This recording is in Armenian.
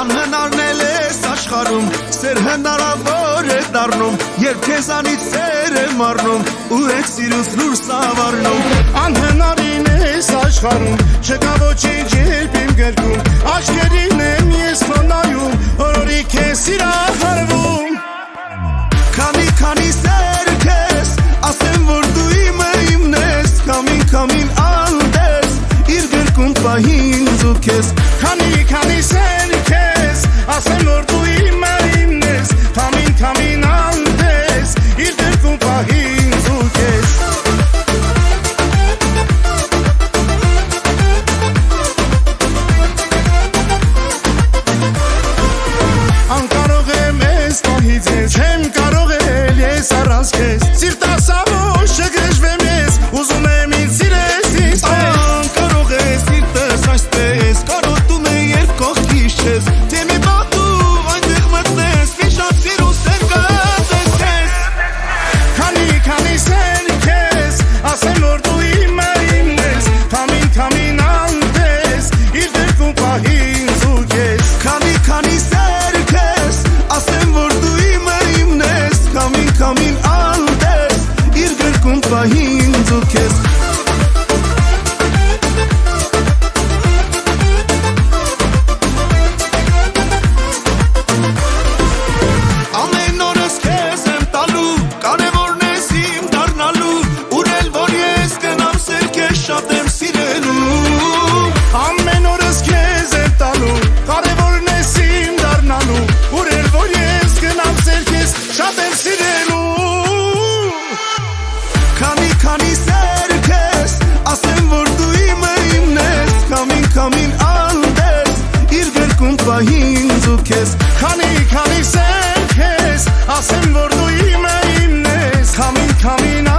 Անհնարն ես աշխարհում, սեր հնարավոր է դառնում, երբ քեզանից սեր է մառնում, ու եք սիրուց լուրջ սավառնում։ Անհնարին ես աշխարհում, չկա ոչինչ երբ իմ գրքում, աչքերին եմ ես քո նայում, օրորի քեզ սիրահարվում։ Քանի սեր քեզ, ասեմ որ դու իմն ես, քամին անդես, իր գրքում պահի ինձ ու քեզ։ Քանի սեր քեզ, ասեմ որ դու իմն ես, քամին անդես, իր գրքում պահի ինձ ու քեզ։ Անկարող եմ ես պահից ես, չեմ կարող էլ ես առանց քեզ, սիրտասավոր չգժվեմ ես, ուզում եմ ինձ սիրես ինձ պես։ Անկարող ես սիրտս այսպես, կարոտում է երբ կողքիս չես, թե մի պատուղ այնտեղ մտնես, մի շատ սիրուն սեր կտես քեզ։ Քանի սեր քեզ, ասեմ որ դու իմն ես, քամին անդես, իր դեպքում պահի ինձ ու քեզ։ Քանի սեր քեզ, ասեմ որ դու իմն ես, քամին անդես, իր գրքում պահի ինձ ու քեզ։ Ամեն օրս քեզ եմ տալու, կարևորն ես իմ դառնալու, ուրել որ ես գնամ սեր քեզ շատ եմ սիրելու։ Ամեն օրս քեզ եմ տալու, կարևորն ես իմ դառնալու, ուրել որ ես գնամ սեր քեզ շատ եմ սիրելու։ Քանի սեր քեզ, ասեմ որ դու իմն ես, քամին անդես, իր գրքում պահի ինձ ու քեզ։ Քանի սեր քեզ, ասեմ որ դու իմն ես, քամին